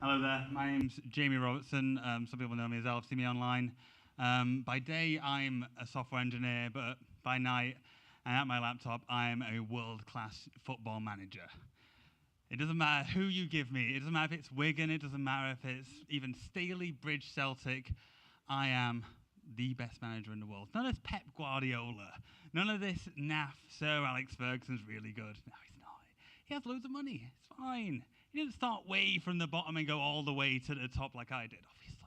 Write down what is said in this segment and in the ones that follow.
Hello there, my name's Jamie Robertson. Some people know me as Elf, see me online. By day, I'm a software engineer, but by night, and at my laptop, I'm a world-class football manager. It doesn't matter who you give me. It doesn't matter if it's Wigan. It doesn't matter if it's even Staley Bridge Celtic. I am the best manager in the world. None of this Pep Guardiola. None of this naff Sir Alex Ferguson's really good. No, he's not. He has loads of money. It's fine. He didn't start way from the bottom and go all the way to the top like I did, obviously.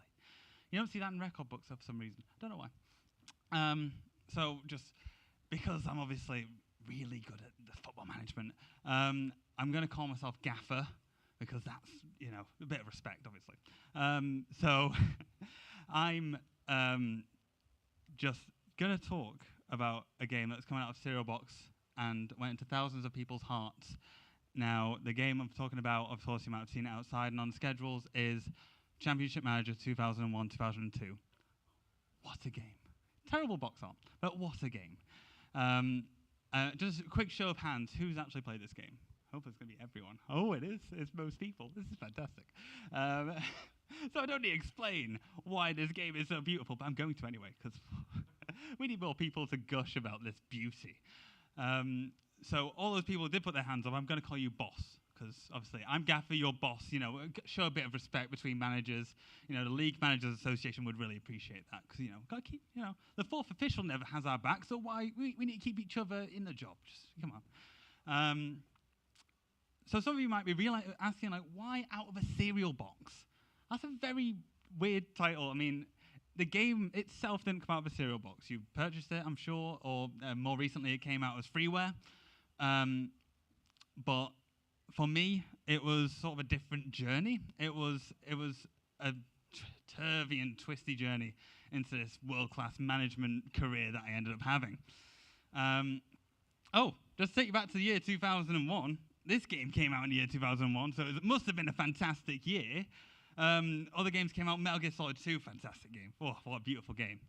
You don't see that in record books for some reason. I don't know why. So just because I'm obviously really good at the football management, I'm going to call myself Gaffer because that's, a bit of respect, obviously. So I'm just going to talk about a game that's come out of Cereal Box and went into thousands of people's hearts. Now, the game I'm talking about, of course, you might have seen it outside and on the schedules, is Championship Manager 2001-2002. What a game. Terrible box art, but what a game. Just a quick show of hands, who's actually played this game? I hope it's going to be everyone. Oh, it is. It's most people. This is fantastic. So I don't need to explain why this game is so beautiful, but I'm going to anyway, because we need more people to gush about this beauty. So all those people who did put their hands up, I'm going to call you boss, because obviously I'm Gaffer, you're boss. Show a bit of respect between managers. The League Managers Association would really appreciate that, because got to keep. The fourth official never has our back, so why we need to keep each other in the job? Just come on. So some of you might be asking, why out of a cereal box? That's a very weird title. I mean, the game itself didn't come out of a cereal box. You purchased it, I'm sure, or more recently it came out as freeware. But for me, it was sort of a different journey. It was a turvy and twisty journey into this world-class management career that I ended up having. Just to take you back to the year 2001. This game came out in the year 2001, so it must have been a fantastic year. Other games came out, Metal Gear Solid 2, fantastic game. Oh, what a beautiful game.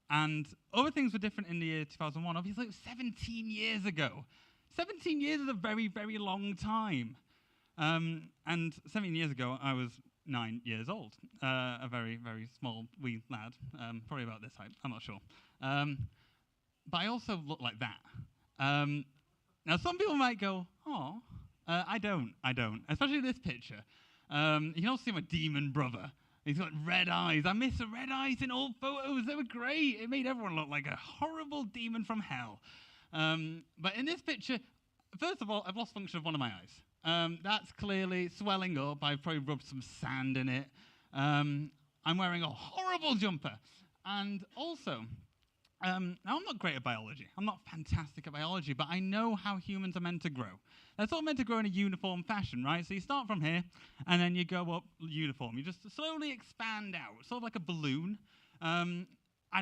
And other things were different in the year 2001. Obviously, it was 17 years ago. 17 years is a very, very long time. And 17 years ago, I was 9 years old. A very, very small wee lad. Probably about this height, I'm not sure. But I also look like that. Now, some people might go, oh, I don't. Especially this picture. You can also see my demon brother. He's got red eyes. I miss the red eyes in old photos. They were great. It made everyone look like a horrible demon from hell. But in this picture, first of all, I've lost function of one of my eyes. That's clearly swelling up. I've probably rubbed some sand in it. I'm wearing a horrible jumper. And also, now I'm not great at biology. I'm not fantastic at biology, but I know how humans are meant to grow. They're sort of meant to grow in a uniform fashion, right? So you start from here, and then you go up uniform. You just slowly expand out, sort of like a balloon. I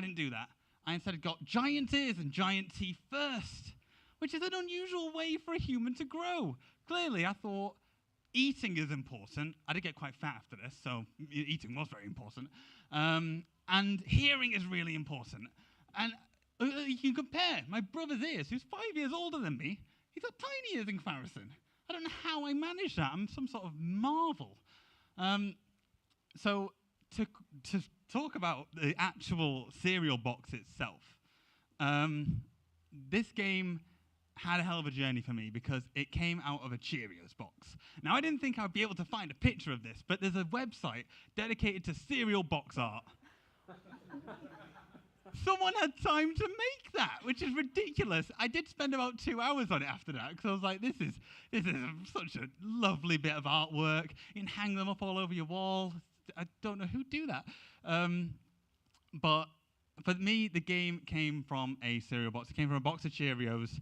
didn't do that. I instead got giant ears and giant teeth first, which is an unusual way for a human to grow. Clearly, I thought eating is important. I did get quite fat after this, so eating was very important. And hearing is really important. And you can compare my brother's ears, who's 5 years older than me. He's got tiny ears in comparison. I don't know how I managed that. I'm some sort of marvel. So to talk about the actual cereal box itself, this game had a hell of a journey for me because it came out of a Cheerios box. Now, I didn't think I'd be able to find a picture of this, but there's a website dedicated to cereal box art. Someone had time to make that, which is ridiculous. I did spend about 2 hours on it after that, because I was like, this is such a lovely bit of artwork. You can hang them up all over your wall. I don't know who'd do that. But for me, the game came from a cereal box. It came from a box of Cheerios.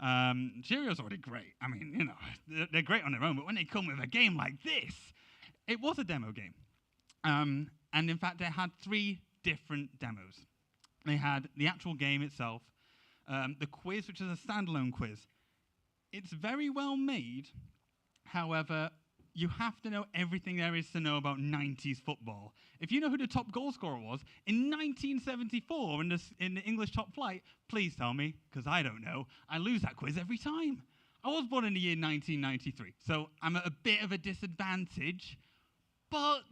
Cheerios are already great. I mean, they're great on their own, but when they come with a game like this, it was a demo game. And in fact, it had 3 different demos. They had the actual game itself, the quiz, which is a standalone quiz. It's very well made. However, you have to know everything there is to know about 90s football. If you know who the top goal scorer was in 1974 in the English top flight, please tell me, because I don't know. I lose that quiz every time. I was born in the year 1993, so I'm at a bit of a disadvantage, but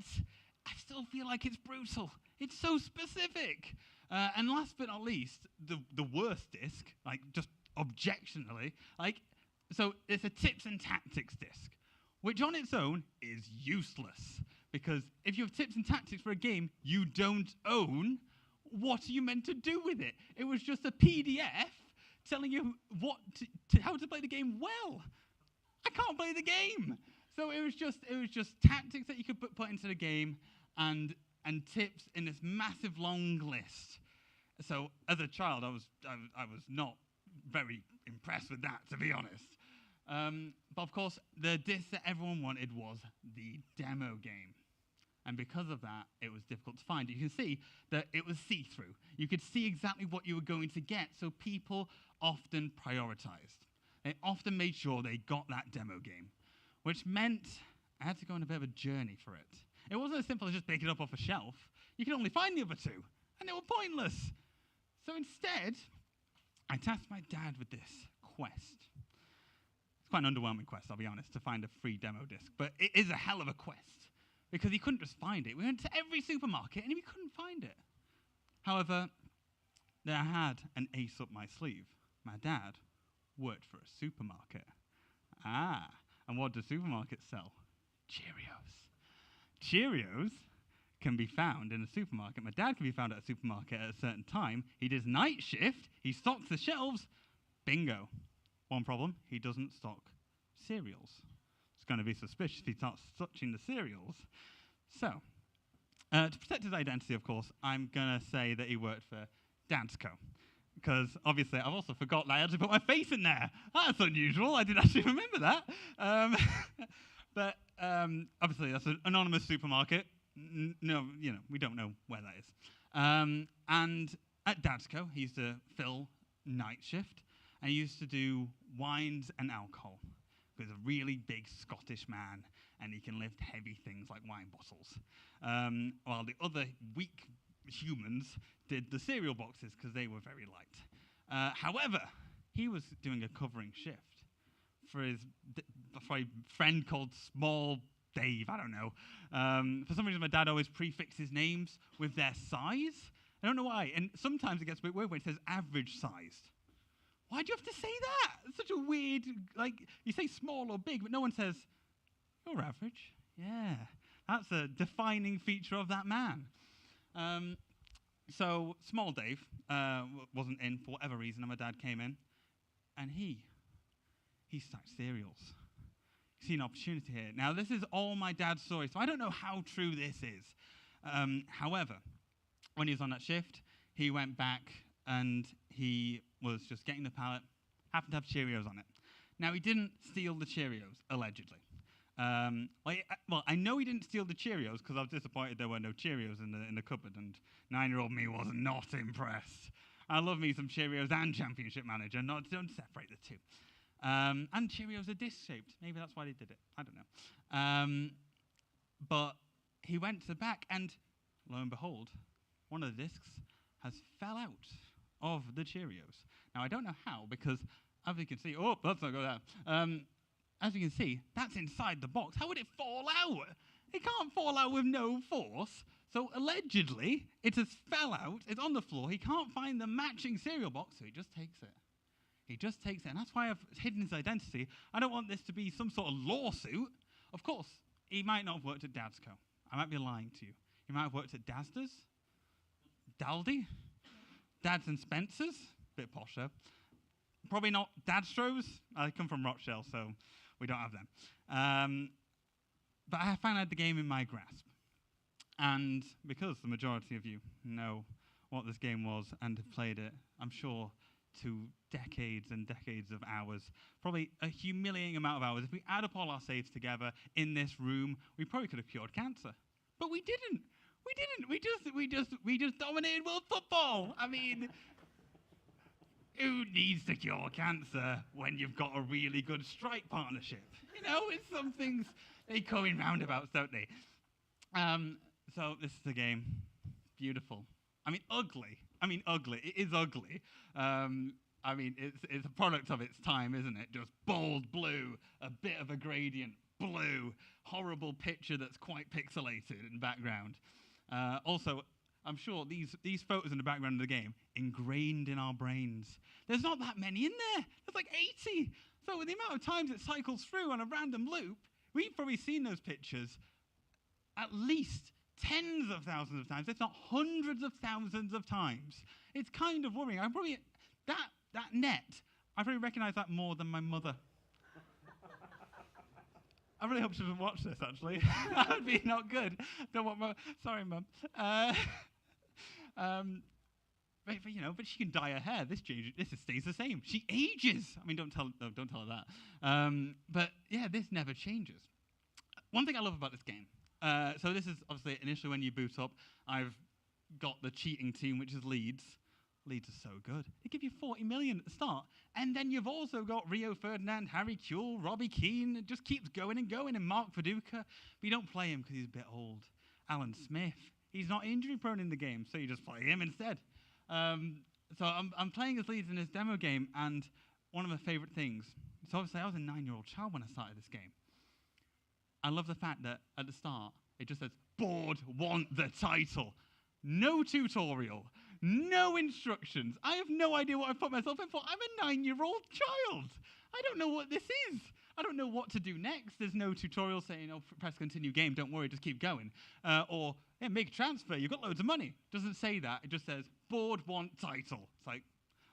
I still feel like it's brutal. It's so specific. And last but not least, the worst disc, like just objectionably, so it's a tips and tactics disc, which on its own is useless. Because if you have tips and tactics for a game you don't own, what are you meant to do with it? It was just a PDF telling you how to play the game well. I can't play the game. So it was just tactics that you could put into the game and tips in this massive long list. So as a child, I was not very impressed with that, to be honest. But of course, the disc that everyone wanted was the demo game. And because of that, it was difficult to find. You can see that it was see-through. You could see exactly what you were going to get, so people often prioritized. They often made sure they got that demo game, which meant I had to go on a bit of a journey for it. It wasn't as simple as just picking it up off a shelf. You could only find the other two, and they were pointless. So instead, I tasked my dad with this quest. It's quite an underwhelming quest, I'll be honest, to find a free demo disc, but it is a hell of a quest. Because he couldn't just find it. We went to every supermarket and we couldn't find it. However, I had an ace up my sleeve. My dad worked for a supermarket. And what does supermarkets sell? Cheerios. Cheerios can be found in a supermarket. My dad can be found at a supermarket at a certain time. He does night shift. He stocks the shelves. Bingo. One problem, he doesn't stock cereals. It's going to be suspicious if he starts touching the cereals. So, to protect his identity, of course, I'm going to say that he worked for Dansko. Because, obviously, I've also forgot that I had to put my face in there. That's unusual. I didn't actually remember that. But, obviously, that's an anonymous supermarket. No, we don't know where that is. And at Dansko, he used to fill night shift. And he used to do wines and alcohol. He's a really big Scottish man, and he can lift heavy things like wine bottles. While the other weak humans did the cereal boxes because they were very light. However, he was doing a covering shift for a friend called Small Dave, I don't know. For some reason, my dad always prefixes names with their size. I don't know why. And sometimes it gets a bit weird when it says average sized. Why do you have to say that? It's such a weird, you say small or big, but no one says, you're average. Yeah, that's a defining feature of that man. So Small Dave wasn't in for whatever reason, and my dad came in, and he stacked cereals. You see an opportunity here. Now, this is all my dad's story, so I don't know how true this is. However, when he was on that shift, he went back and he was just getting the pallet, happened to have Cheerios on it. Now, he didn't steal the Cheerios, allegedly. I know he didn't steal the Cheerios because I was disappointed there were no Cheerios in the cupboard, and 9-year-old me was not impressed. I love me some Cheerios and Championship Manager, don't separate the two. And Cheerios are disc-shaped. Maybe that's why they did it. I don't know. But he went to the back, and lo and behold, one of the discs has fell out of the Cheerios. Now, I don't know how, because as you can see, let's not go there. As you can see, that's inside the box. How would it fall out? It can't fall out with no force. So allegedly, it has fell out. It's on the floor. He can't find the matching cereal box, so he just takes it. He just takes it, and that's why I've hidden his identity. I don't want this to be some sort of lawsuit. Of course, he might not have worked at Dadsko. I might be lying to you. He might have worked at Dasda's, Daldi, Dads and Spencer's, bit posher. Probably not Dadstro's. I come from Rochdale, so we don't have them. But I finally had the game in my grasp. And because the majority of you know what this game was and have played it, I'm sure, to decades and decades of hours, probably a humiliating amount of hours. If we add up all our saves together in this room, we probably could have cured cancer. But we didn't. We just dominated world football. I mean, who needs to cure cancer when you've got a really good strike partnership? You know, it's some things, they come in roundabouts, don't they? So this is the game. Beautiful. I mean, ugly. It is ugly. I mean, it's a product of its time, isn't it? Just bold blue, a bit of a gradient, blue, horrible picture that's quite pixelated in the background. Also, I'm sure these photos in the background of the game, ingrained in our brains. There's not that many in there. There's like 80. So with the amount of times it cycles through on a random loop, we've probably seen those pictures at least tens of thousands of times, if not hundreds of thousands of times. It's kind of worrying. I'm probably, that net, I probably recognize that more than my mother. I really hope she doesn't watch this, actually. That would be not good. Don't want Mum. Sorry, Mum. But she can dye her hair. This stays the same. She ages. I mean, don't tell her that. But yeah, this never changes. One thing I love about this game. So this is obviously initially when you boot up. I've got the cheating team, which is Leeds. Leeds are so good. They give you 40 million at the start. And then you've also got Rio Ferdinand, Harry Kewell, Robbie Keane. It just keeps going and going. And Mark Viduka. But you don't play him because he's a bit old. Alan Smith. He's not injury prone in the game, so you just play him instead. So I'm playing as Leeds in this demo game, and one of my favorite things. So obviously I was a 9-year-old child when I started this game. I love the fact that at the start, it just says, board want the title. No tutorial. No instructions. I have no idea what I've put myself in for. I'm a 9-year-old child. I don't know what this is. I don't know what to do next. There's no tutorial saying, oh, press continue game, don't worry, just keep going. Or, yeah, make a transfer, you've got loads of money. Doesn't say that. It just says, board want title. It's like,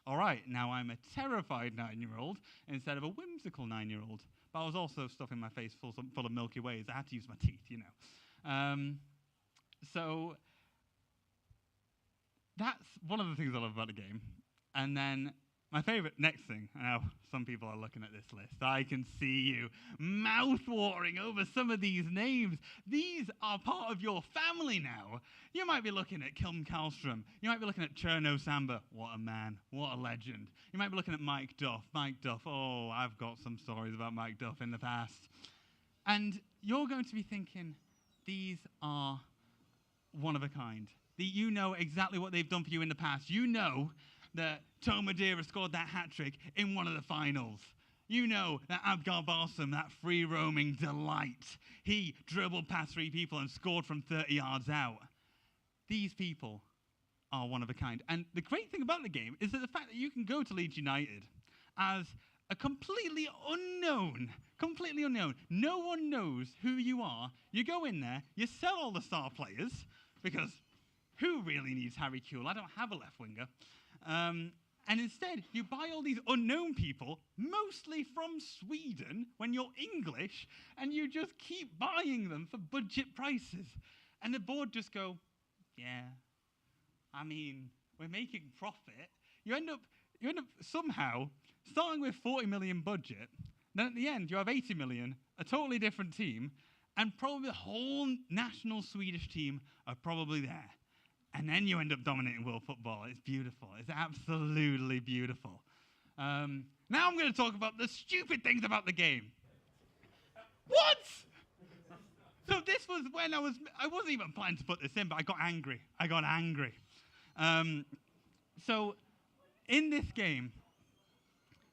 all right, now I'm a terrified 9-year-old instead of a whimsical 9-year-old. But I was also stuffing my face full of Milky Ways. I had to use my teeth, you know. So that's one of the things I love about the game. And then my favorite next thing, now some people are looking at this list. I can see you mouth-watering over some of these names. These are part of your family now. You might be looking at Kim Karlstrom. You might be looking at Cherno Samba. What a man. What a legend. You might be looking at Mike Duff. Mike Duff. Oh, I've got some stories about Mike Duff in the past. And you're going to be thinking, these are one of a kind. You know exactly what they've done for you in the past. You know that Tom Madeira scored that hat-trick in one of the finals. You know that Abgar Barsum, that free-roaming delight, he dribbled past 3 people and scored from 30 yards out. These people are one of a kind. And the great thing about the game is that the fact that you can go to Leeds United as a completely unknown. No one knows who you are. You go in there, you sell all the star players, because who really needs Harry Kewell? I don't have a left winger. And instead, you buy all these unknown people, mostly from Sweden, when you're English, and you just keep buying them for budget prices. And the board just go, yeah, I mean, we're making profit. You end up somehow starting with 40 million budget, then at the end you have 80 million, a totally different team, and probably the whole national Swedish team are probably there. And then you end up dominating world football. It's beautiful. It's absolutely beautiful. Now I'm going to talk about the stupid things about the game. What? So this was when I wasn't even planning to put this in, but I got angry. So in this game,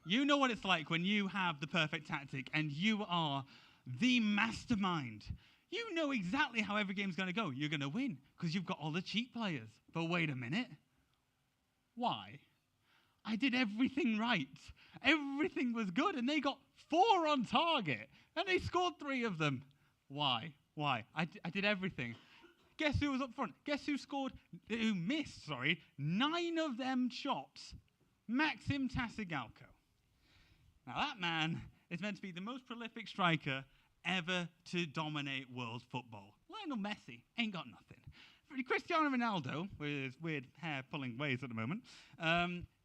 you know what it's like when you have the perfect tactic and you are the mastermind. You know exactly how every game's going to go. You're going to win because you've got all the cheap players. But wait a minute. Why? I did everything right. Everything was good, and they got 4 on target, and they scored 3 of them. Why? I did everything. Guess who was up front? Guess who missed 9 of them shots? Maxim Tasigalko. Now that man is meant to be the most prolific striker ever to dominate world football. Lionel Messi ain't got nothing. Cristiano Ronaldo, with his weird hair-pulling ways at the moment,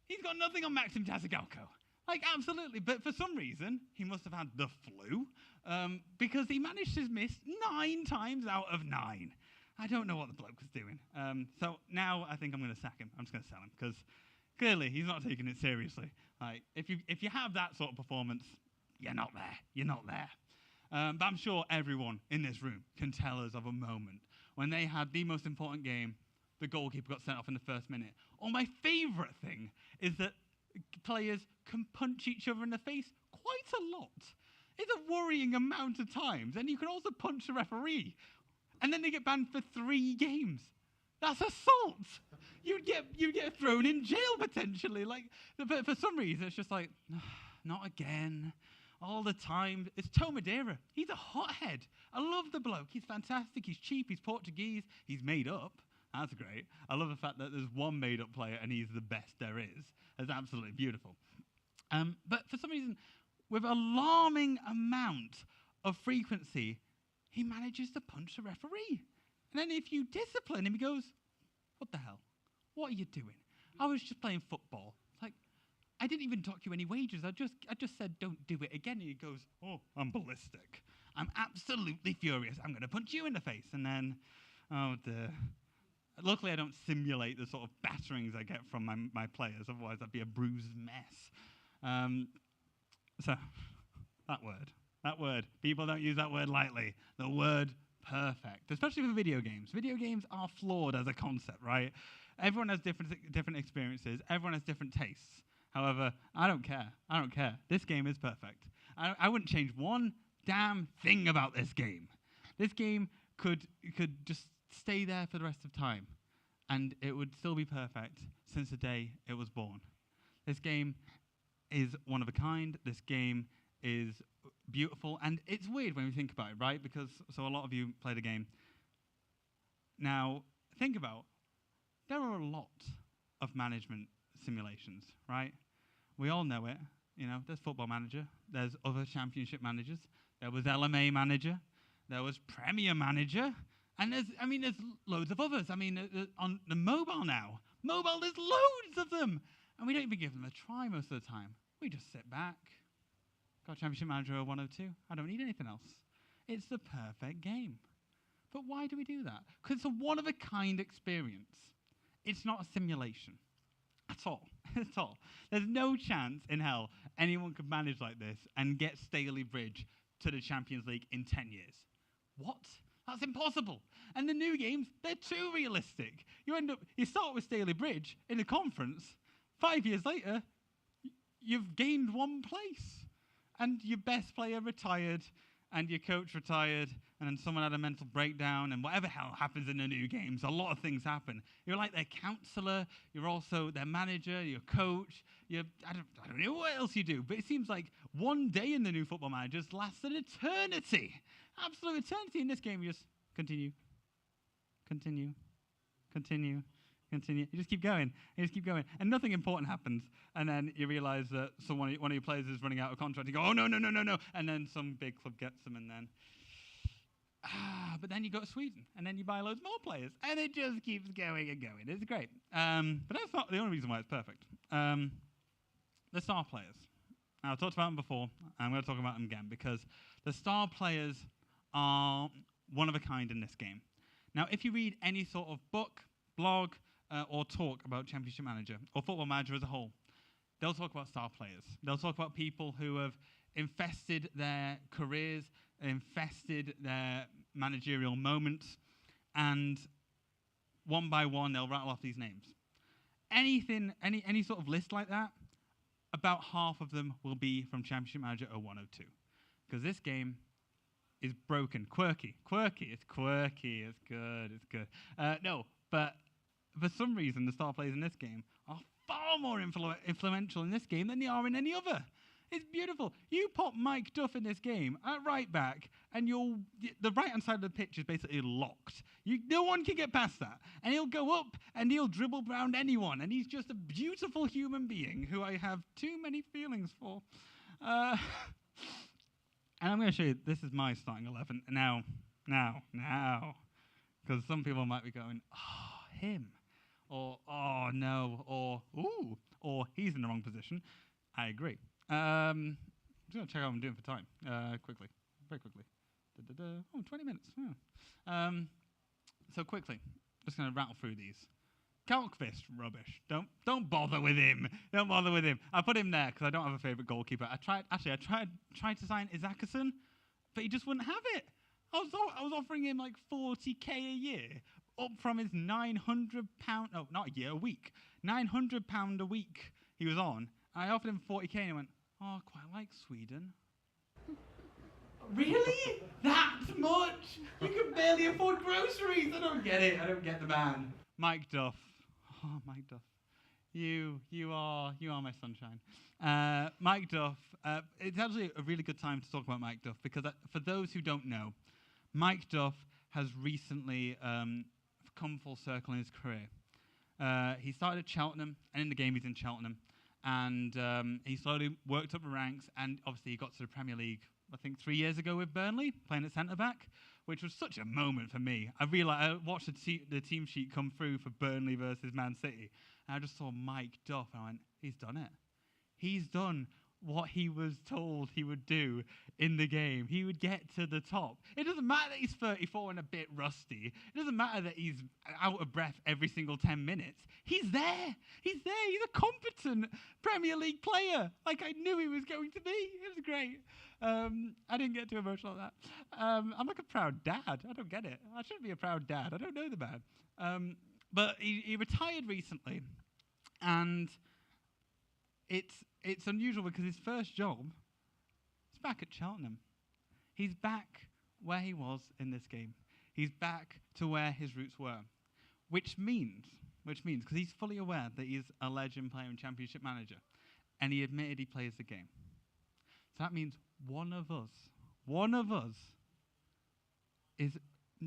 he's got nothing on Maxim Tasigalko. Like, absolutely. But for some reason, he must have had the flu, because he managed to miss 9 times out of 9. I don't know what the bloke was doing. So now I think I'm going to sack him. I'm just going to sell him, because clearly he's not taking it seriously. Like, if you have that sort of performance, you're not there. But I'm sure everyone in this room can tell us of a moment when they had the most important game, the goalkeeper got sent off in the first minute. Or my favorite thing is that players can punch each other in the face quite a lot. It's a worrying amount of times. And you can also punch the referee. And then they get banned for 3 games. That's assault. You'd get thrown in jail potentially. But for some reason, it's just like, not again. All the time. It's Tomadeira. He's a hothead. I love the bloke. He's fantastic. He's cheap. He's Portuguese. He's made up. That's great. I love the fact that there's one made-up player and he's the best there is. That's absolutely beautiful. But for some reason, with alarming amount of frequency, he manages to punch the referee. And then if you discipline him, he goes, what the hell? What are you doing? I was just playing football. It's like, I didn't even dock you any wages. I just said, don't do it again. And he goes, oh, I'm ballistic. I'm absolutely furious. I'm going to punch you in the face. And then, oh dear. Luckily, I don't simulate the sort of batterings I get from my players. Otherwise, I'd be a bruised mess. So, that word. People don't use that word lightly. The word perfect, especially for video games. Video games are flawed as a concept, right? Everyone has different experiences. Everyone has different tastes. However, I don't care. This game is perfect. I wouldn't change one damn thing about this game. This game could just stay there for the rest of time, and it would still be perfect since the day it was born. This game is one of a kind. This game is beautiful, and it's weird when we think about it, right? Because so a lot of you play the game. Now, think about, there are a lot of management simulations, right? We all know it. You know, there's Football Manager, there's other championship managers, there was LMA Manager, there was Premier Manager, and there's loads of others. On the mobile now, there's loads of them, and we don't even give them a try most of the time. We just sit back. Got Championship Manager 102. I don't need anything else. It's the perfect game. But why do we do that? Because it's a one-of-a-kind experience. It's not a simulation. At all. At all. There's no chance in hell anyone could manage like this and get Staley Bridge to the Champions League in 10 years. What? That's impossible. And the new games, they're too realistic. You start with Staley Bridge in a conference. 5 years later, you've gained 1 place. And your best player retired, and your coach retired, and then someone had a mental breakdown, and whatever hell happens in the new games, a lot of things happen. You're like their counselor, you're also their manager, your coach, I don't know what else you do, but it seems like one day in the new Football Managers lasts an eternity. Absolute eternity. In this game, you just continue. You just keep going. And nothing important happens. And then you realize that one of your players is running out of contract. You go, oh, no. And then some big club gets them, and then... but then you go to Sweden, and then you buy loads more players. And it just keeps going and going. It's great. But that's not the only reason why it's perfect. The star players. Now, I've talked about them before. I'm going to talk about them again, because the star players are one of a kind in this game. Now, if you read any sort of book, blog, or talk about Championship Manager, or Football Manager as a whole, they'll talk about star players. They'll talk about people who have infested their careers, infested their managerial moments, and one by one, they'll rattle off these names. Any sort of list like that, about half of them will be from Championship Manager 0102. Because this game is broken. Quirky. It's good. No, but for some reason, the star players in this game are far more influential in this game than they are in any other. It's beautiful. You pop Mike Duff in this game at right back, and the right-hand side of the pitch is basically locked. No one can get past that. And he'll go up, and he'll dribble around anyone, and he's just a beautiful human being who I have too many feelings for. And I'm going to show you, this is my starting 11. Now. Because some people might be going, oh, him. Or, oh, no. Or, ooh. Or, he's in the wrong position. I agree. I'm just going to check how I'm doing for time. Very quickly. Oh, 20 minutes. Oh. So quickly, just going to rattle through these. Kalkvist, rubbish. Don't bother with him. I put him there because I don't have a favourite goalkeeper. I tried to sign Izakason, but he just wouldn't have it. I was offering him like 40k a year, up from his £900. No, not a year, a week. £900 a week he was on, I offered him 40k and he went, oh, I quite like Sweden. Really? That much? You can barely afford groceries. I don't get it. I don't get the man. Mike Duff. Oh, Mike Duff. You are my sunshine. Mike Duff. It's actually a really good time to talk about Mike Duff because for those who don't know, Mike Duff has recently come full circle in his career. He started at Cheltenham, and in the game he's in Cheltenham, and he slowly worked up the ranks, and obviously he got to the Premier League, I think 3 years ago with Burnley, playing at centre-back, which was such a moment for me. I watched the team sheet come through for Burnley versus Man City, and I just saw Mike Duff, and I went, he's done it. He's done what he was told he would do in the game. He would get to the top. It doesn't matter that he's 34 and a bit rusty. It doesn't matter that he's out of breath every single 10 minutes. He's there. He's there. He's a competent Premier League player, like I knew he was going to be. It was great. I didn't get too emotional at that. I'm like a proud dad. I don't get it. I shouldn't be a proud dad. I don't know the man. But he retired recently, and it's unusual because his first job is back at Cheltenham. He's back where he was in this game. He's back to where his roots were, which means, because he's fully aware that he's a legend player and Championship manager, and he admitted he plays the game. So that means one of us is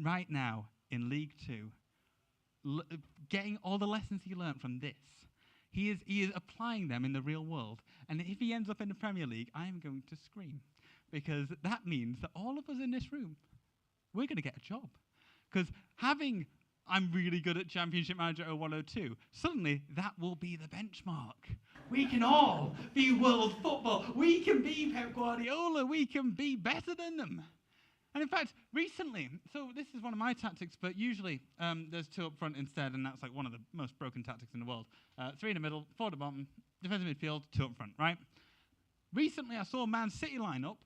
right now in League Two, getting all the lessons he learned from this. He is applying them in the real world. And if he ends up in the Premier League, I am going to scream. Because that means that all of us in this room, we're going to get a job. Because I'm really good at Championship Manager 0102, suddenly that will be the benchmark. We can all be world football. We can be Pep Guardiola. We can be better than them. And in fact, recently, so this is one of my tactics, but usually there's two up front instead, and that's like one of the most broken tactics in the world. 3 in the middle, 4 at the bottom, defensive midfield, 2 up front, right? Recently, I saw Man City line up.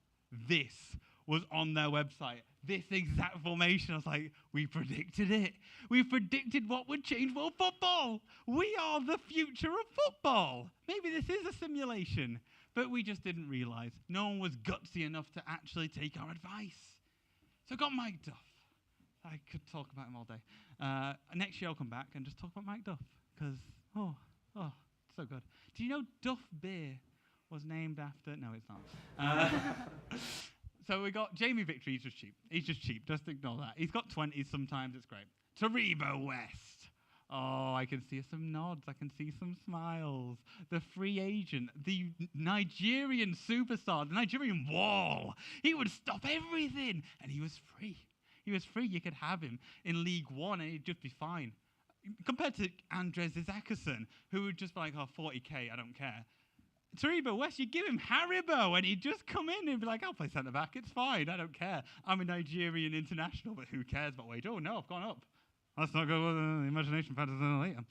This was on their website. This exact formation. I was like, we predicted it. We predicted what would change world football. We are the future of football. Maybe this is a simulation, but we just didn't realize. No one was gutsy enough to actually take our advice. So I got Mike Duff. I could talk about him all day. Next year I'll come back and just talk about Mike Duff, because, oh, so good. Do you know Duff Beer was named after... No, it's not. So we got Jamie Victory. He's just cheap. Just ignore that. He's got 20s sometimes. It's great. Taribo West. Oh, I can see some nods. I can see some smiles. The free agent, the Nigerian superstar, the Nigerian wall. He would stop everything, and he was free. He was free. You could have him in League One, and he'd just be fine. Compared to Andres Isaacson, who would just be like, oh, 40k, I don't care. Taribo West, you give him Haribo, and he'd just come in and be like, I'll play centre-back, it's fine, I don't care. I'm a Nigerian international, but who cares about wage? Oh, no, I've gone up. Let's not go with the imagination fantasy later.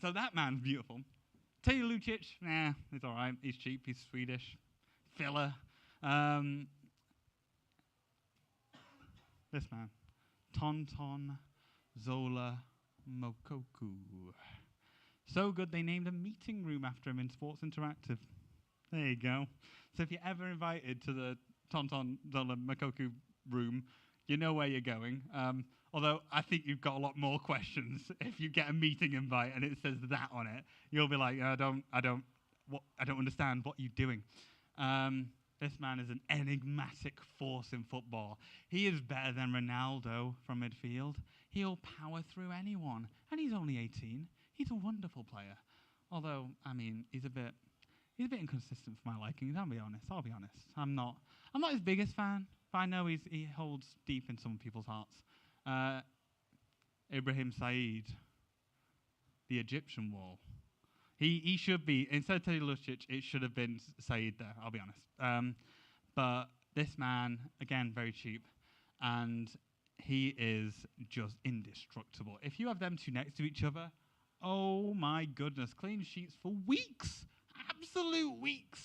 So that man's beautiful. Taylor Lucic, nah, he's all right. He's cheap, he's Swedish. Filler. This man. Tonton Zola Mokoku. So good they named a meeting room after him in Sports Interactive. There you go. So if you're ever invited to the Tonton Zola Mokoku room, you know where you're going. Although I think you've got a lot more questions. If you get a meeting invite and it says that on it, you'll be like, I don't understand what you're doing. This man is an enigmatic force in football. He is better than Ronaldo from midfield. He'll power through anyone, and he's only 18. He's a wonderful player. Although, I mean, he's a bit inconsistent for my liking. I'll be honest. I'm not his biggest fan. But I know he holds deep in some people's hearts. Ibrahim Said, the Egyptian wall. He should be, instead of Taylor Lucic, it should have been Said there, I'll be honest. But this man, again, very cheap, and he is just indestructible. If you have them two next to each other, oh my goodness, clean sheets for weeks, absolute weeks.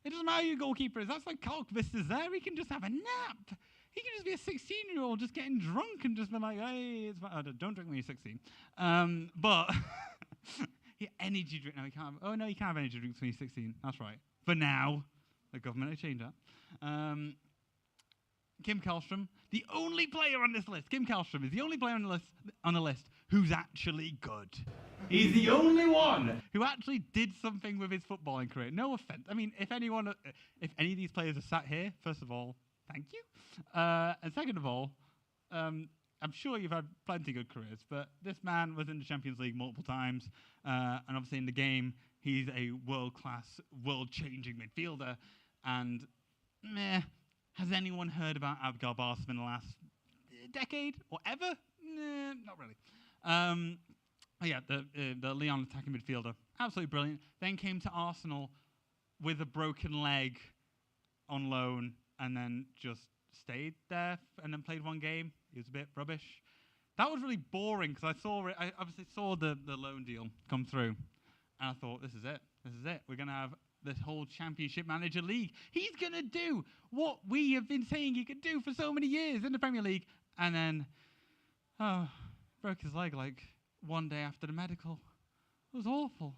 It doesn't matter who your goalkeeper is. That's like Carl Vista's there. He can just have a nap. He can just be a 16-year-old just getting drunk and just be like, hey, it's don't drink when you're 16. But Energy drink. No, you can't. Oh no, you can't have energy drinks when you're 16. That's right. For now, the government will change that. Kim Källström, the only player on this list. Kim Källström is the only player on the list who's actually good. He's the only one who actually did something with his footballing career. No offense. I mean, if any of these players are sat here, first of all, thank you. And second of all, I'm sure you've had plenty of good careers, but this man was in the Champions League multiple times, and obviously in the game, he's a world-class, world-changing midfielder. And has anyone heard about Abgar Barsum in the last decade or ever? Not really. The Lyon attacking midfielder, absolutely brilliant. Then came to Arsenal with a broken leg on loan, and then just stayed there and then played one game. He was a bit rubbish. That was really boring because I obviously saw the loan deal come through, and I thought, this is it. We're going to have this whole Championship Manager League. He's going to do what we have been saying he could do for so many years in the Premier League. And then, broke his leg like one day after the medical. It was awful.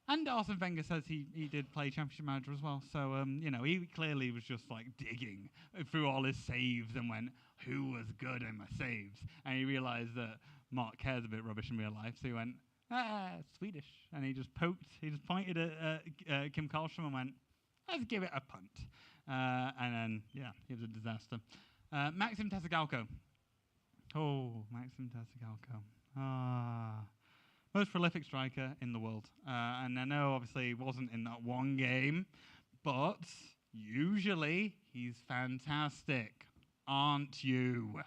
And Arsene Wenger says he did play Championship Manager as well. So, he clearly was just like digging through all his saves and went, who was good in my saves? And he realised that Mark Kerr's a bit rubbish in real life. So he went, Swedish. And he just pointed at Kim Källström and went, let's give it a punt. And then, he was a disaster. Maxim Tesigalko. Oh, Maxim Tesigalko. Most prolific striker in the world. And I know, obviously, he wasn't in that one game, but usually he's fantastic, aren't you?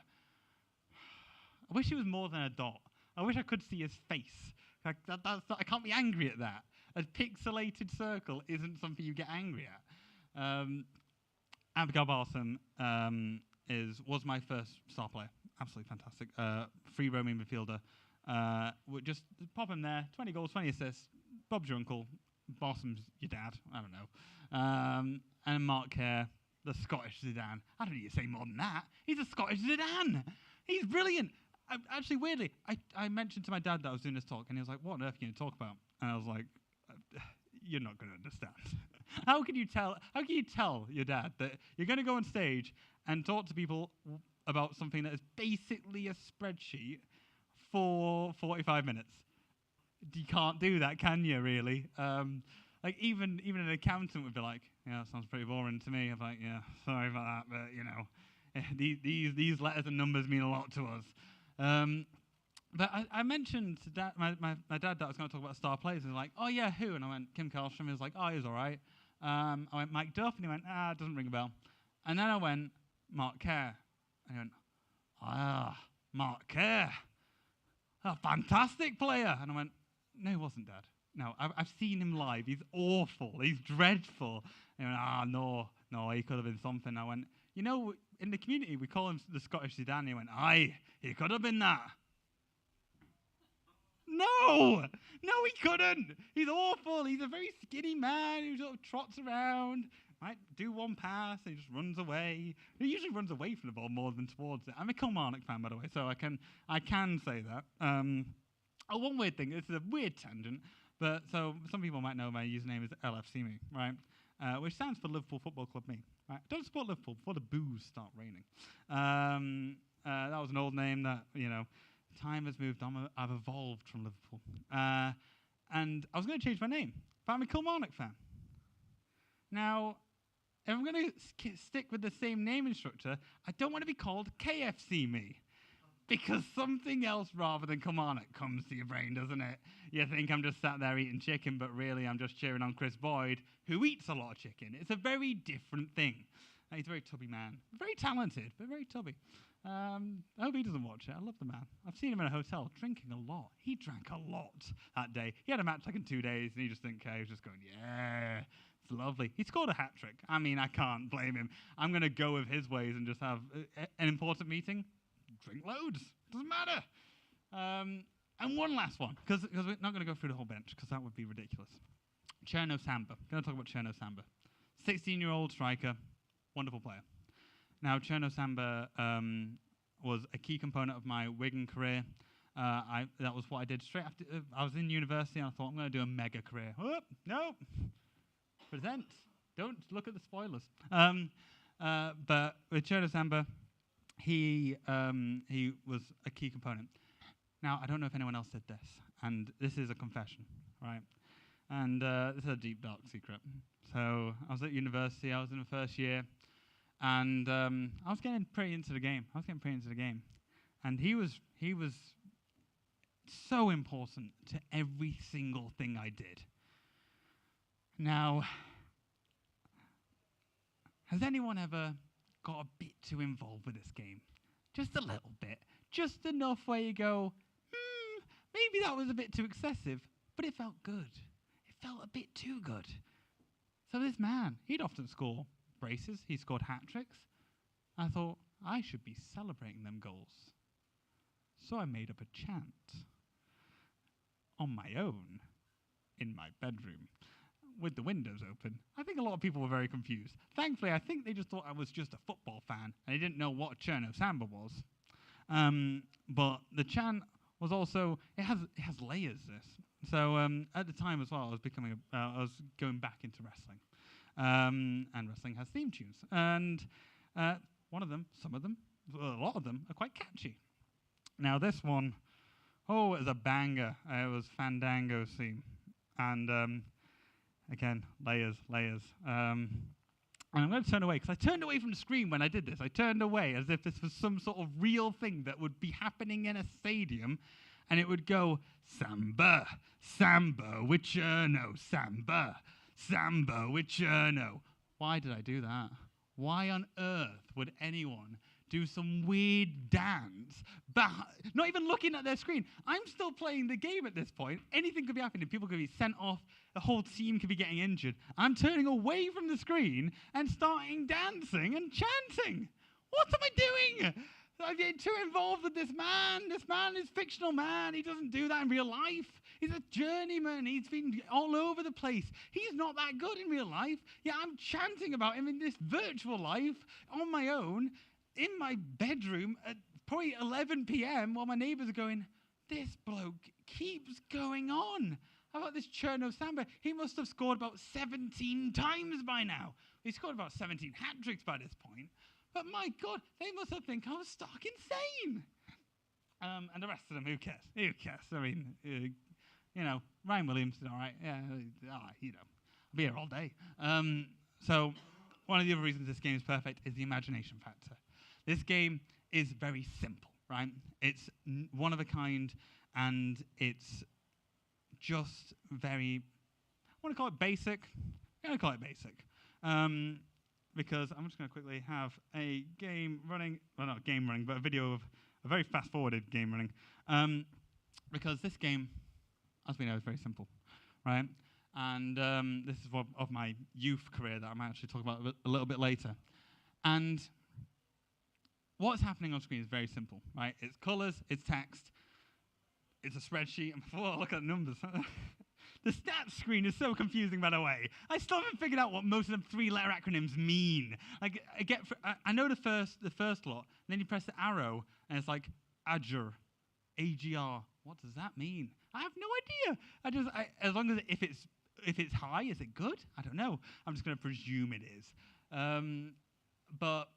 I wish he was more than a dot. I wish I could see his face. I can't be angry at that. A pixelated circle isn't something you get angry at. Abgar Barsum was my first star player. Absolutely fantastic. Free roaming midfielder. Just pop him there. 20 goals, 20 assists. Bob's your uncle. Barsum's your dad. I don't know. And Mark Kerr, the Scottish Zidane. I don't need to say more than that. He's a Scottish Zidane. He's brilliant. Actually, weirdly, I mentioned to my dad that I was doing this talk, and he was like, what on earth are you going to talk about? And I was like, you're not going to understand. How can you tell your dad that you're going to go on stage and talk to people about something that is basically a spreadsheet for 45 minutes? You can't do that, can you, really? Even an accountant would be like, yeah, that sounds pretty boring to me. I'm like, yeah, sorry about that, but, these letters and numbers mean a lot to us. But I mentioned to dad, my dad that I was going to talk about star players, and he was like, oh, yeah, who? And I went, Kim Källström. He was like, oh, he was all right. I went, Mike Duff, and he went, it doesn't ring a bell. And then I went, Mark Kerr. And he went, Mark Kerr. A fantastic player. And I went, no, he wasn't, Dad. No, I've seen him live. He's awful. He's dreadful. And he went, no, he could have been something. I went, in the community, we call him the Scottish Zidane. He went, aye, he could have been that. No, he couldn't. He's awful. He's a very skinny man who sort of trots around, might do one pass, and he just runs away. He usually runs away from the ball more than towards it. I'm a Kilmarnock fan, by the way, so I can say that. One weird thing, this is a weird tangent, but so some people might know my username is LFCme, right? Which stands for Liverpool Football Club Me. Right? Don't support Liverpool before the boos start raining. That was an old name that, time has moved on. I've evolved from Liverpool. And I was going to change my name, but I'm a Kilmarnock fan. Now, if I'm going to stick with the same naming structure, I don't want to be called KFC Me. Because something else rather than Kilmarnock comes to your brain, doesn't it? You think I'm just sat there eating chicken, but really I'm just cheering on Chris Boyd, who eats a lot of chicken. It's a very different thing. He's a very tubby man. Very talented, but very tubby. I hope he doesn't watch it. I love the man. I've seen him in a hotel drinking a lot. He drank a lot that day. He had a match like in 2 days, and he just didn't care. He was just going, yeah, it's lovely. He scored a hat-trick. I mean, I can't blame him. I'm going to go with his ways and just have an important meeting. Drink loads. Doesn't matter. And one last one, because we're not going to go through the whole bench, because that would be ridiculous. Cherno Samba. Going to talk about Cherno Samba. 16-year-old striker. Wonderful player. Now, Cherno Samba was a key component of my Wigan career. That was what I did straight after I was in university, and I thought I'm going to do a mega career. Oh, no, present. Don't look at the spoilers. But with Cherno Samba, he was a key component. Now, I don't know if anyone else did this, and this is a confession, right? And this is a deep, dark secret. So I was at university, I was in the first year, and I was getting pretty into the game. And he was so important to every single thing I did. Now, has anyone ever got a bit too involved with this game? Just a little bit. Just enough where you go, maybe that was a bit too excessive, but it felt good. It felt a bit too good. So this man, he'd often score braces. He scored hat tricks. I thought, I should be celebrating them goals. So I made up a chant on my own in my bedroom with the windows open. I think a lot of people were very confused. Thankfully, I think they just thought I was just a football fan and they didn't know what Cherno Samba was. But the chant was also, it has layers, this. So at the time as well, I was going back into wrestling. And wrestling has theme tunes. And a lot of them are quite catchy. Now this one, it was a banger. It was Fandango's theme. And again, layers. And I'm going to turn away, because I turned away from the screen when I did this. I turned away as if this was some sort of real thing that would be happening in a stadium. And it would go, Samba with Cherno, Samba with Cherno. Why did I do that? Why on earth would anyone do some weird dance, not even looking at their screen? I'm still playing the game at this point. Anything could be happening. People could be sent off. The whole team could be getting injured. I'm turning away from the screen and starting dancing and chanting. What am I doing? I'm getting too involved with this man. This man is a fictional man. He doesn't do that in real life. He's a journeyman. He's been all over the place. He's not that good in real life. Yeah, I'm chanting about him in this virtual life on my own in my bedroom at probably 11 p.m. while my neighbors are going, this bloke keeps going on. How about this Cherno Samba? He must have scored about 17 times by now. He scored about 17 hat tricks by this point. But my God, they must have think I was stark insane. And the rest of them, who cares? Who cares? I mean, Ryan Williams did all right. Yeah, I'll be here all day. So one of the other reasons this game is perfect is the imagination factor. This game is very simple, right? It's one of a kind, and it's just very, I want to call it basic. I'm going to call it basic. Because I'm just going to quickly have a game running, well, not game running, but a video of a very fast-forwarded game running. Because this game, as we know, is very simple, right? And this is of my youth career that I might actually talk about a little bit later. And what's happening on screen is very simple, right? It's colors, it's text, it's a spreadsheet. Whoa, look at the numbers. The stats screen is so confusing, by the way. I still haven't figured out what most of them three-letter acronyms mean. Like, I know the first lot, and then you press the arrow, and it's like AGR, AGR. What does that mean? I have no idea. As long as if it's high, is it good? I don't know. I'm just going to presume it is. But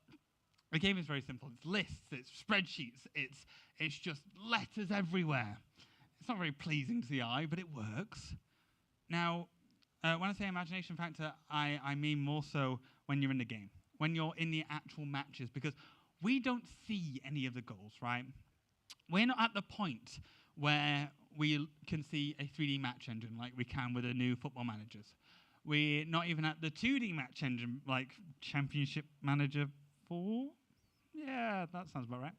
the game is very simple. It's lists, it's spreadsheets, it's just letters everywhere. It's not very pleasing to the eye, but it works. Now, when I say imagination factor, I mean more so when you're in the game, when you're in the actual matches, because we don't see any of the goals, right? We're not at the point where we can see a 3D match engine like we can with the new football managers. We're not even at the 2D match engine like Championship Manager 4. Yeah, that sounds about right.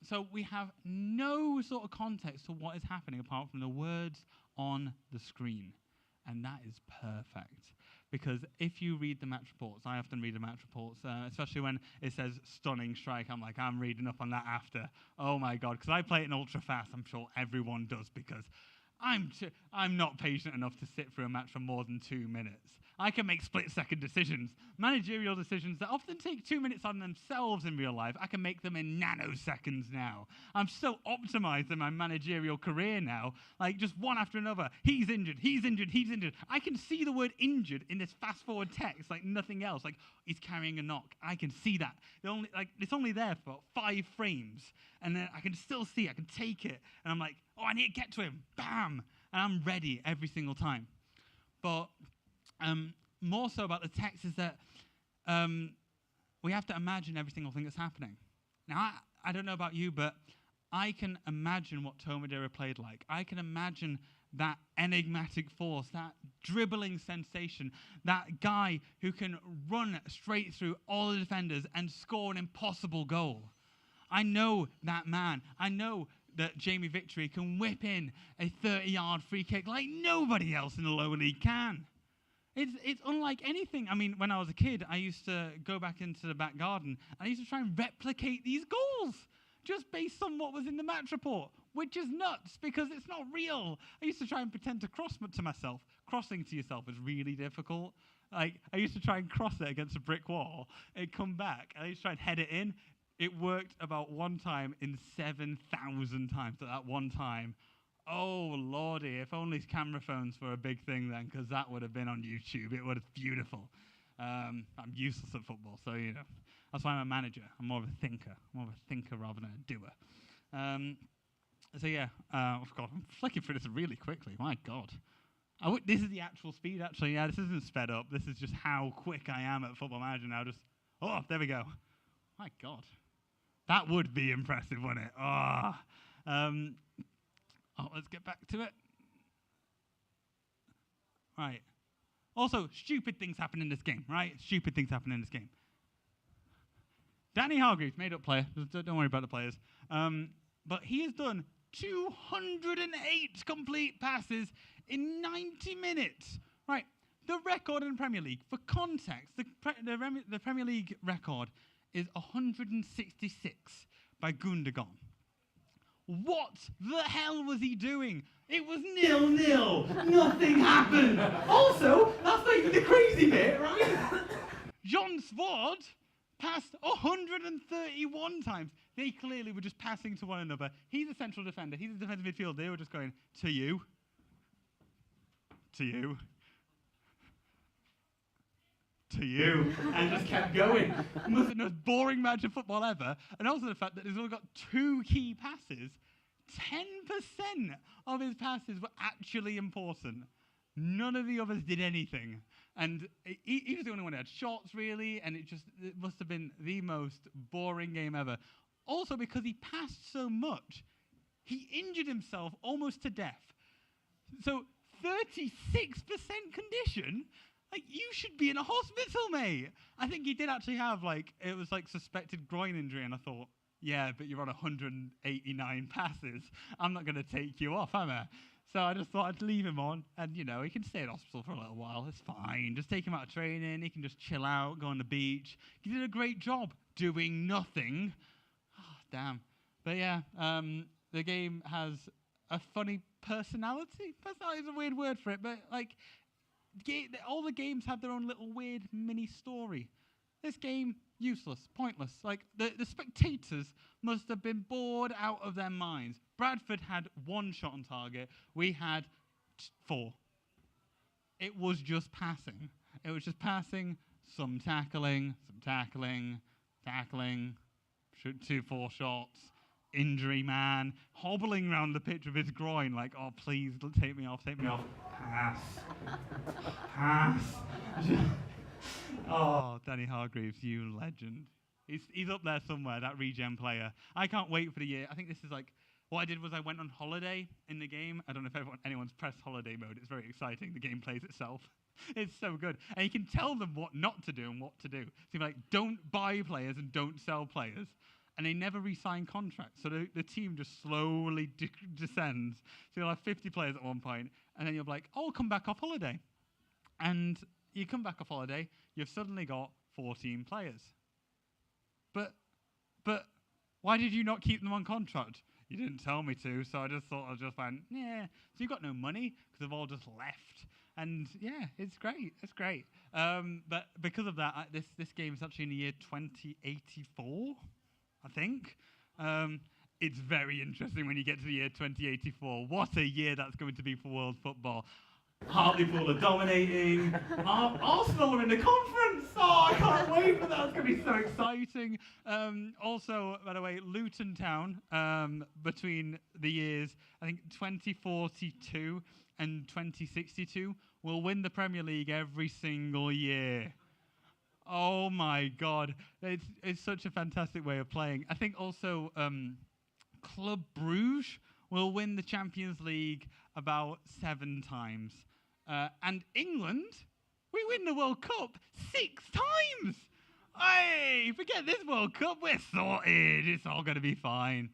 So we have no sort of context to what is happening apart from the words on the screen. And that is perfect. Because if you read the match reports, I often read the match reports, especially when it says stunning strike. I'm reading up on that after. Oh my God, because I play it in ultra fast. I'm sure everyone does, because I'm not patient enough to sit through a match for more than 2 minutes. I can make split-second decisions. Managerial decisions that often take 2 minutes on themselves in real life, I can make them in nanoseconds now. I'm so optimized in my managerial career now, like just one after another. He's injured, he's injured, he's injured. I can see the word injured in this fast-forward text like nothing else. Like, he's carrying a knock. I can see that. It's only there for 5 frames, and then I can still see it. I can take it, and I'm like, oh, I need to get to him. Bam! And I'm ready every single time. But more so about the text is that we have to imagine every single thing that's happening. Now, I don't know about you, but I can imagine what Tomodera played like. I can imagine that enigmatic force, that dribbling sensation, that guy who can run straight through all the defenders and score an impossible goal. I know that man. I know that Jamie Victory can whip in a 30-yard free kick like nobody else in the lower league can. It's unlike anything. I mean, when I was a kid, I used to go back into the back garden, and I used to try and replicate these goals just based on what was in the match report, which is nuts because it's not real. I used to try and pretend to cross to myself. Crossing to yourself is really difficult. Like, I used to try and cross it against a brick wall. It'd come back, and I used to try and head it in. It worked about one time in 7,000 times at that one time. Oh, lordy, if only camera phones were a big thing then, because that would have been on YouTube. It would have been beautiful. I'm useless at football, so, you know. That's why I'm a manager. I'm more of a thinker. I'm more of a thinker rather than a doer. So, yeah. Oh, God, I'm flicking through this really quickly. My God. This is the actual speed, actually. Yeah, this isn't sped up. This is just how quick I am at Football Manager now. Oh, there we go. My God. That would be impressive, wouldn't it? Let's get back to it. Right. Also, stupid things happen in this game, right? Stupid things happen in this game. Danny Hargreaves, made-up player. Don't worry about the players. But he has done 208 complete passes in 90 minutes. Right. The record in the Premier League, for context, the Premier League record is 166 by Gundogan. What the hell was he doing? It was 0-0. Nothing happened. Also, that's not even the crazy bit, right? John Sward passed 131 times. They clearly were just passing to one another. He's a central defender. He's a defensive midfielder. They were just going, to you. To you. To you, and just kept going. Must have the most boring match of football ever, and also the fact that he's only got 2 key passes. 10% of his passes were actually important. None of the others did anything, and he was the only one who had shots, really, and it must have been the most boring game ever. Also, because he passed so much, he injured himself almost to death. So 36% condition. Like, you should be in a hospital, mate. I think he did actually have, it was suspected groin injury, and I thought, yeah, but you're on 189 passes. I'm not going to take you off, am I? So I just thought I'd leave him on, and, you know, he can stay in hospital for a little while. It's fine. Just take him out of training. He can just chill out, go on the beach. He did a great job doing nothing. Oh, damn. But, yeah, the game has a funny personality. Personality is a weird word for it, but, all the games have their own little weird mini story. This game, useless, pointless. The spectators must have been bored out of their minds. Bradford had 1 shot on target. We had 4. It was just passing. It was just passing, some tackling, 2-4 shots, injury man, hobbling around the pitch with his groin like, oh, please, take me off. Pass. Oh, Danny Hargreaves, you legend. He's up there somewhere, that regen player. I can't wait for the year. I think this is what I did was I went on holiday in the game. I don't know if anyone's pressed holiday mode. It's very exciting. The game plays itself. It's so good. And you can tell them what not to do and what to do. So you're like, don't buy players and don't sell players. And they never re-sign contracts. So the team just slowly descends. So you'll have 50 players at one point, and then you'll be like, oh, come back off holiday. And you come back off holiday, you've suddenly got 14 players. But why did you not keep them on contract? You didn't tell me to, so I just thought I just went, yeah. So you've got no money, because they've all just left. And yeah, it's great. It's great. But because of that, this game is actually in the year 2084, I think. It's very interesting when you get to the year 2084. What a year that's going to be for world football. Hartlepool are dominating. Arsenal are in the conference. Oh, I can't wait for that. It's going to be so exciting. Also, by the way, Luton Town, between the years, I think 2042 and 2062, will win the Premier League every single year. Oh my God. It's such a fantastic way of playing. I think also Club Bruges will win the Champions League about 7 times. And England, we win the World Cup 6 times. Hey, forget this World Cup. We're sorted. It's all going to be fine.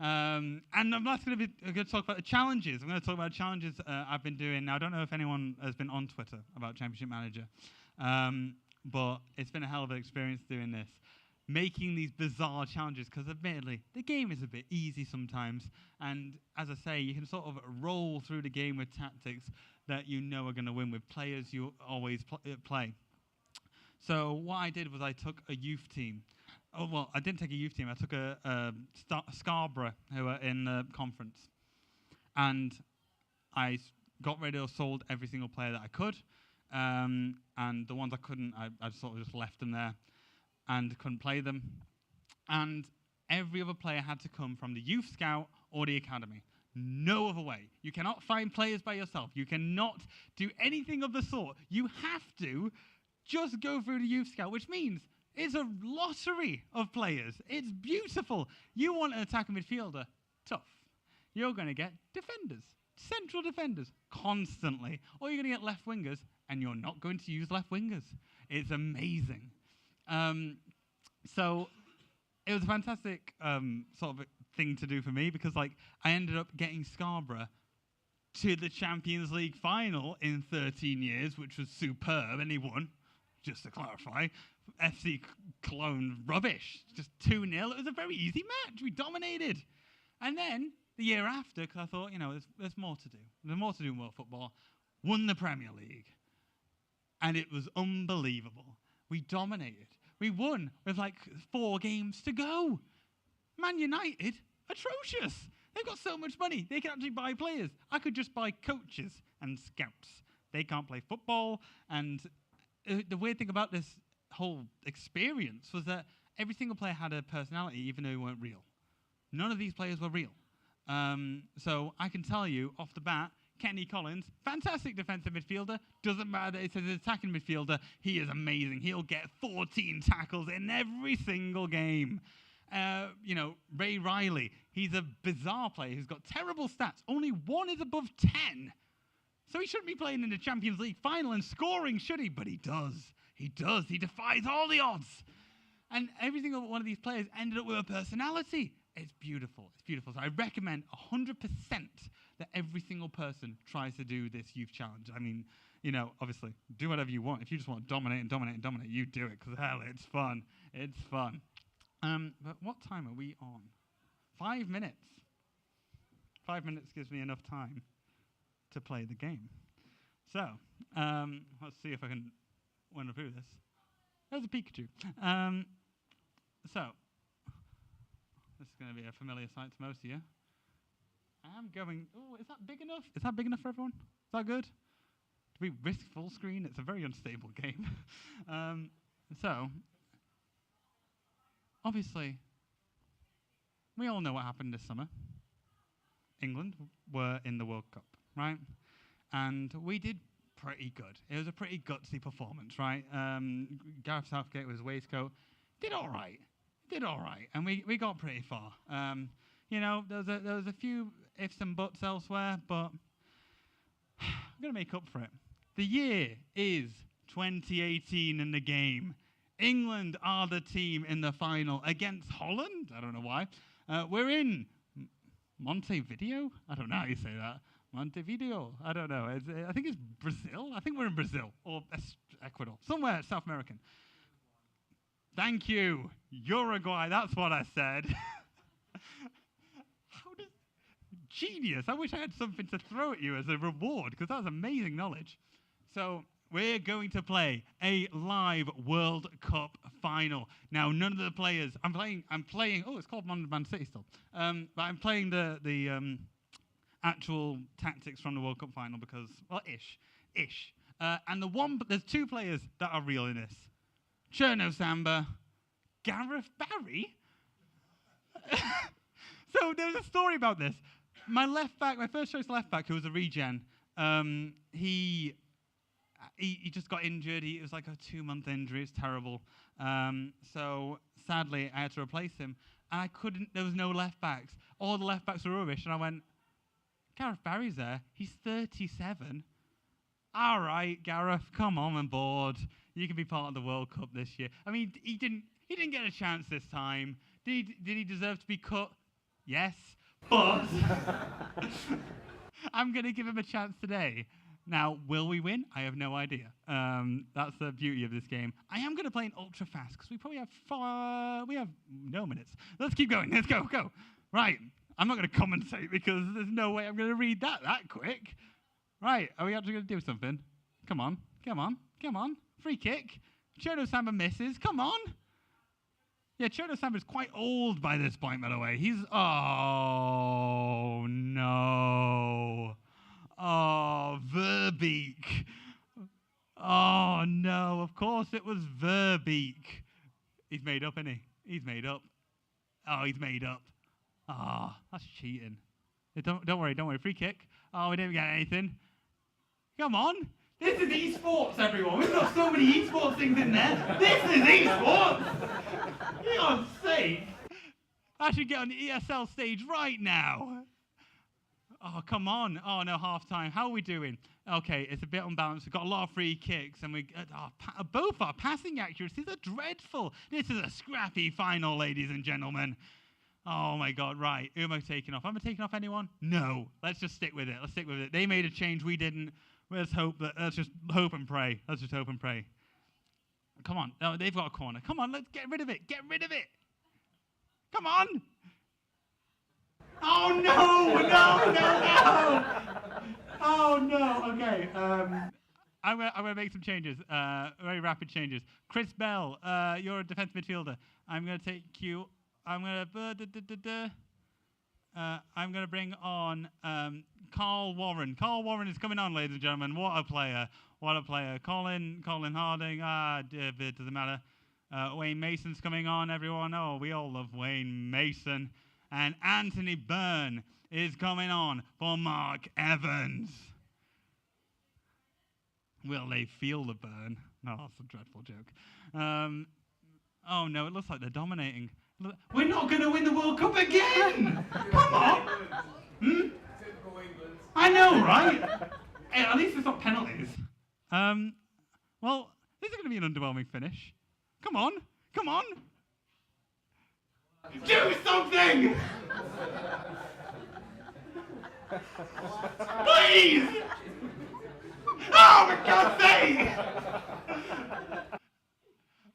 And I'm not going to talk about the challenges. I'm going to talk about challenges I've been doing. Now, I don't know if anyone has been on Twitter about Championship Manager, but it's been a hell of an experience doing this. Making these bizarre challenges, because admittedly, the game is a bit easy sometimes. And as I say, you can sort of roll through the game with tactics that you know are going to win with players you always play. So what I did was I took a youth team. Oh, well, I didn't take a youth team. I took a Scarborough, who were in the conference. And I got rid of, sold every single player that I could. And the ones I couldn't, I sort of just left them there and couldn't play them. And every other player had to come from the youth scout or the academy. No other way. You cannot find players by yourself. You cannot do anything of the sort. You have to just go through the youth scout, which means it's a lottery of players. It's beautiful. You want an attacking midfielder? Tough. You're going to get defenders, central defenders, constantly. Or you're going to get left wingers, and you're not going to use left wingers. It's amazing. So it was a fantastic sort of thing to do for me, because like I ended up getting Scarborough to the Champions League final in 13 years, which was superb, and he won, just to clarify. FC Cologne, rubbish, just 2-0. It was a very easy match. We dominated. And then the year after, because I thought, there's more to do. There's more to do in world football. Won the Premier League. And it was unbelievable. We dominated. We won with like 4 games to go. Man United, atrocious. They've got so much money. They can actually buy players. I could just buy coaches and scouts. They can't play football. And the weird thing about this whole experience was that every single player had a personality, even though they weren't real. None of these players were real. So I can tell you off the bat, Kenny Collins, fantastic defensive midfielder. Doesn't matter that it's an attacking midfielder. He is amazing. He'll get 14 tackles in every single game. Ray Riley, he's a bizarre player who's got terrible stats. Only 1 is above 10. So he shouldn't be playing in the Champions League final and scoring, should he? But he does. He does. He defies all the odds. And every single one of these players ended up with a personality. It's beautiful. It's beautiful. So I recommend 100% that every single person tries to do this youth challenge. I mean, obviously, do whatever you want. If you just want to dominate and dominate and dominate, you do it, because hell, it's fun. It's fun. But what time are we on? 5 minutes. 5 minutes gives me enough time to play the game. So, let's see if I can run through this. There's a Pikachu. So, this is going to be a familiar sight to most of you. I'm going, is that big enough? Is that big enough for everyone? Is that good? Do we risk full screen? It's a very unstable game. So, obviously, we all know what happened this summer. England were in the World Cup, right? And we did pretty good. It was a pretty gutsy performance, right? Gareth Southgate with his waistcoat did all right. And we got pretty far. There was a few ifs and buts elsewhere, but I'm going to make up for it. The year is 2018 in the game. England are the team in the final against Holland. I don't know why. We're in Montevideo? I don't know how you say that. Montevideo? I don't know. I think it's Brazil. I think we're in Brazil or Ecuador. Somewhere South American. Thank you. Uruguay. That's what I said. Genius. I wish I had something to throw at you as a reward, because that was amazing knowledge. So we're going to play a live World Cup final. Now, none of the players. I'm playing. Oh, it's called Man City still. But I'm playing the actual tactics from the World Cup final because, well, ish. And there's two players that are real in this. Cherno Samba, Gareth Barry. So there was a story about this. My first choice left back, who was a regen, he just got injured. It was like a 2-month injury. It's terrible. So sadly, I had to replace him. And I couldn't. There was no left backs. All the left backs were rubbish. And I went, Gareth Barry's there. He's 37. All right, Gareth, come on board. You can be part of the World Cup this year. I mean, he didn't get a chance this time. Did he deserve to be cut? Yes. But I'm going to give him a chance today. Now, will we win? I have no idea. That's the beauty of this game. I am going to play an ultra fast because we probably have no minutes. Let's keep going. Let's go. Right. I'm not going to commentate because there's no way I'm going to read that quick. Right. Are we actually going to do something? Come on. Free kick. Cherno Samba misses. Come on. Yeah, Cherno Samba's quite old by this point, by the way. Oh, no. Oh, Verbeek. Oh, no. Of course it was Verbeek. He's made up, isn't he? He's made up. Oh, he's made up. Oh, that's cheating. Don't worry. Free kick. Oh, we didn't get anything. Come on. This is esports, everyone. We've got so many esports things in there. This is esports. For God's sake. I should get on the ESL stage right now. Oh, come on. Oh, no, half-time. How are we doing? Okay, it's a bit unbalanced. We've got a lot of free kicks, and both our passing accuracies are dreadful. This is a scrappy final, ladies and gentlemen. Oh, my God, right. Who am I taking off? Am I taking off anyone? No. Let's just stick with it. They made a change. We didn't. Let's just hope and pray. Come on. No, they've got a corner. Come on, let's get rid of it. Come on. Oh, no. Oh, no. Okay. I'm gonna make some changes. Very rapid changes. Chris Bell, you're a defensive midfielder. I'm gonna take you. I'm gonna bring on Carl Warren. Carl Warren is coming on, ladies and gentlemen. What a player. Colin Harding. It doesn't matter. Wayne Mason's coming on, everyone. Oh, we all love Wayne Mason. And Anthony Byrne is coming on for Mark Evans. Will they feel the burn? Oh, that's a dreadful joke. Oh, no, it looks like they're dominating. We're not going to win the World Cup again! Come on! I know, right? Hey, at least it's not penalties. Well, this is going to be an underwhelming finish. Come on! Do something! Please! Oh, for God's sake!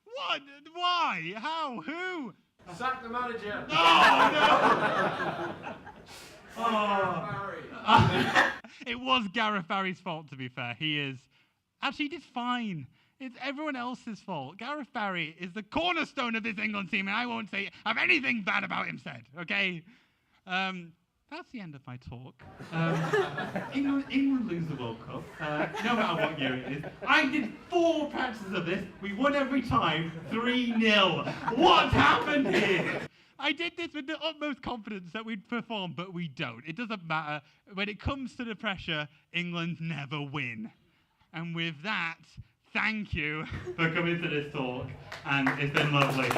What? Why? How? Who? Sack the manager. Oh, no! Oh. It was Gareth Barry's fault, to be fair. He did fine. It's everyone else's fault. Gareth Barry is the cornerstone of this England team, and I won't have anything bad about him said, okay? That's the end of my talk. England lose the World Cup, no matter what year it is. I did 4 practices of this. We won every time, 3-0. What happened here? I did this with the utmost confidence that we'd perform, but we don't. It doesn't matter. When it comes to the pressure, England never win. And with that, thank you for coming to this talk, and it's been lovely.